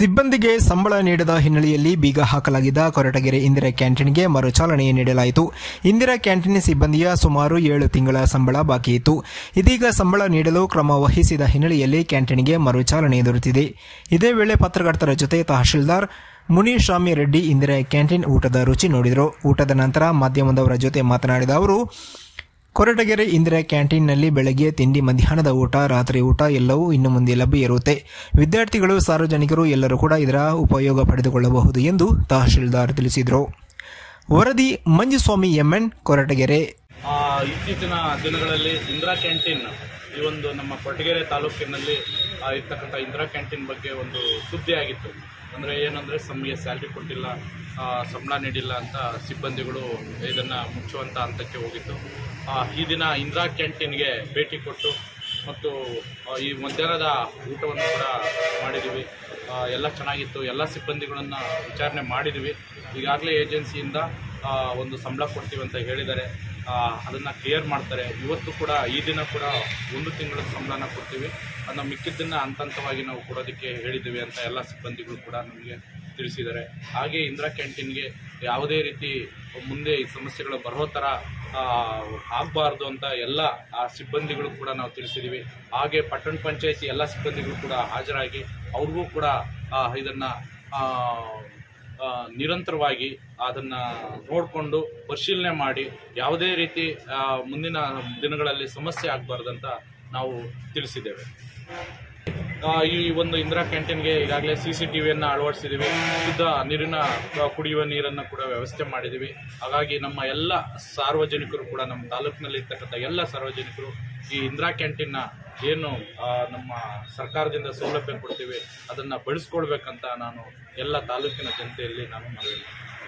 ಸಿಬ್ಬಂದಿಗೆ ಸಂಬಳ ನೀಡದ ಹಿನ್ನೆಲೆಯಲ್ಲಿ ಬೀಗ ಹಾಕಲಾಗಿದ್ದ ಕೊರಟಗೆರೆ ಇಂದಿರಾ ಕ್ಯಾಂಟೀನ್ಗೆ ಮರುಚಾಲನೆ ನೀಡಲಾಯಿತು. ಇಂದಿರಾ ಕ್ಯಾಂಟೀನ್ ಸಿಬ್ಬಂದಿಯ ಸುಮಾರು 7 ತಿಂಗಳ ಸಂಬಳ ಬಾಕಿಯಿತ್ತು. ಇದೀಗ ಸಂಬಳ ನೀಡಲು ಕ್ರಮ ವಹಿಸಿದ ಹಿನ್ನೆಲೆಯಲ್ಲಿ ಕ್ಯಾಂಟೀನ್ಗೆ ಮರುಚಾಲನೆ ದೊರೆತಿದೆ. ಇದೇ ವೇಳೆ ಪತ್ರಕರ್ತರ ಜೊತೆ ತಹಶೀಲ್ದಾರ್ ಮುನಿಸ್ವಾಮಿ ರೆಡ್ಡಿ ಇಂದಿರಾ ಕ್ಯಾಂಟೀನ್ ಊಟದ ರುಚಿ ನೋಡಿದರು. ಊಟದ ನಂತರ ಮಾಧ್ಯಮದವರ ಜೊತೆ ಮಾತನಾಡಿದ ಅವರು, ಕೊರಟಗೆರೆ ಇಂದಿರಾ ಕ್ಯಾಂಟೀನ್ನಲ್ಲಿ ಬೆಳಗ್ಗೆ ತಿಂಡಿ, ಮಧ್ಯಾಹ್ನದ ಊಟ, ರಾತ್ರಿ ಊಟ ಎಲ್ಲವೂ ಇನ್ನು ಮುಂದೆ ಲಭ್ಯ ಇರುತ್ತೆ. ವಿದ್ಯಾರ್ಥಿಗಳು, ಸಾರ್ವಜನಿಕರು ಎಲ್ಲರೂ ಕೂಡ ಇದರ ಉಪಯೋಗ ಪಡೆದುಕೊಳ್ಳಬಹುದು ಎಂದು ತಹಶೀಲ್ದಾರ್ ತಿಳಿಸಿದರು. ವರದಿ ಮಂಜುಸ್ವಾಮಿ ಎಂಎನ್, ಕೊರಟಗೆರೆ. ಇತ್ತೀಚಿನ ದಿನಗಳಲ್ಲಿ ಇಂದಿರಾ ಕ್ಯಾಂಟೀನ್ ಈ ಒಂದು ನಮ್ಮ ಕೊರಟಗೆರೆ ತಾಲೂಕಿನಲ್ಲಿ ಇರ್ತಕ್ಕಂಥ ಇಂದಿರಾ ಕ್ಯಾಂಟೀನ್ ಬಗ್ಗೆ ಒಂದು ಸುದ್ದಿ ಆಗಿತ್ತು. ಅಂದರೆ ಏನಂದರೆ ನಮಗೆ ಸ್ಯಾಲ್ರಿ ಕೊಟ್ಟಿಲ್ಲ, ಸಂಬಳ ನೀಡಿಲ್ಲ ಅಂತ ಸಿಬ್ಬಂದಿಗಳು ಇದನ್ನು ಮುಚ್ಚುವಂಥ ಹಂತಕ್ಕೆ ಹೋಗಿತ್ತು. ಈ ದಿನ ಇಂದಿರಾ ಕ್ಯಾಂಟೀನ್ಗೆ ಭೇಟಿ ಕೊಟ್ಟು ಮತ್ತು ಈ ಮಧ್ಯಾಹ್ನದ ಊಟವನ್ನು ಕೂಡ ಮಾಡಿದ್ದೀವಿ. ಎಲ್ಲ ಚೆನ್ನಾಗಿತ್ತು. ಎಲ್ಲ ಸಿಬ್ಬಂದಿಗಳನ್ನು ವಿಚಾರಣೆ ಮಾಡಿದ್ದೀವಿ. ಈಗಾಗಲೇ ಏಜೆನ್ಸಿಯಿಂದ ಒಂದು ಸಂಬಳ ಕೊಡ್ತೀವಿ ಅಂತ ಹೇಳಿದ್ದಾರೆ. ಅದನ್ನು ಕ್ಲಿಯರ್ ಮಾಡ್ತಾರೆ. ಇವತ್ತು ಕೂಡ ಈ ದಿನ ಕೂಡ 1 ತಿಂಗಳ ಸಂಬಳನ ಕೊಡ್ತೀವಿ. ಅದನ್ನು ಮಿಕ್ಕಿದ್ದನ್ನು ಹಂತವಾಗಿ ನಾವು ಕೊಡೋದಕ್ಕೆ ಹೇಳಿದ್ದೀವಿ ಅಂತ ಎಲ್ಲ ಸಿಬ್ಬಂದಿಗಳು ಕೂಡ ನಮಗೆ ತಿಳಿಸಿದ್ದಾರೆ. ಹಾಗೆ ಇಂದಿರಾ ಕ್ಯಾಂಟೀನ್ಗೆ ಯಾವುದೇ ರೀತಿ ಮುಂದೆ ಈ ಸಮಸ್ಯೆಗಳು ಬರೋ ಥರ ಆಗಬಾರ್ದು ಅಂತ ಎಲ್ಲ ಸಿಬ್ಬಂದಿಗಳು ಕೂಡ ನಾವು ತಿಳಿಸಿದ್ದೀವಿ. ಹಾಗೆ ಪಟ್ಟಣ ಪಂಚಾಯಿತಿ ಎಲ್ಲ ಸಿಬ್ಬಂದಿಗಳು ಕೂಡ ಹಾಜರಾಗಿ ಅವ್ರಿಗೂ ಕೂಡ ಇದನ್ನು ನಿರಂತರವಾಗಿ ಅದನ್ನು ನೋಡಿಕೊಂಡು ಪರಿಶೀಲನೆ ಮಾಡಿ ಯಾವುದೇ ರೀತಿ ಮುಂದಿನ ದಿನಗಳಲ್ಲಿ ಸಮಸ್ಯೆ ಆಗಬಾರ್ದಂತ ನಾವು ತಿಳಿಸಿದ್ದೇವೆ. ಈ ಒಂದು ಇಂದಿರಾ ಕ್ಯಾಂಟೀನ್ಗೆ ಈಗಾಗಲೇ CCTVಯನ್ನು ಅಳವಡಿಸಿದ್ದೀವಿ. ಶುದ್ಧ ನೀರಿನ ಕುಡಿಯುವ ನೀರನ್ನು ಕೂಡ ವ್ಯವಸ್ಥೆ ಮಾಡಿದ್ದೀವಿ. ಹಾಗಾಗಿ ನಮ್ಮ ಎಲ್ಲ ಸಾರ್ವಜನಿಕರು ಕೂಡ, ನಮ್ಮ ತಾಲೂಕಿನಲ್ಲಿ ಇರ್ತಕ್ಕಂಥ ಎಲ್ಲ ಸಾರ್ವಜನಿಕರು ಈ ಇಂದಿರಾ ಕ್ಯಾಂಟೀನ್ನ ಏನು ನಮ್ಮ ಸರ್ಕಾರದಿಂದ ಸೌಲಭ್ಯ ಕೊಡ್ತೀವಿ ಅದನ್ನು ಬಳಸ್ಕೊಳ್ಬೇಕಂತ ನಾನು ಎಲ್ಲ ತಾಲೂಕಿನ ಜನತೆಯಲ್ಲಿ ನಾನು ಮನವಿ ಮಾಡ್ತೀನಿ.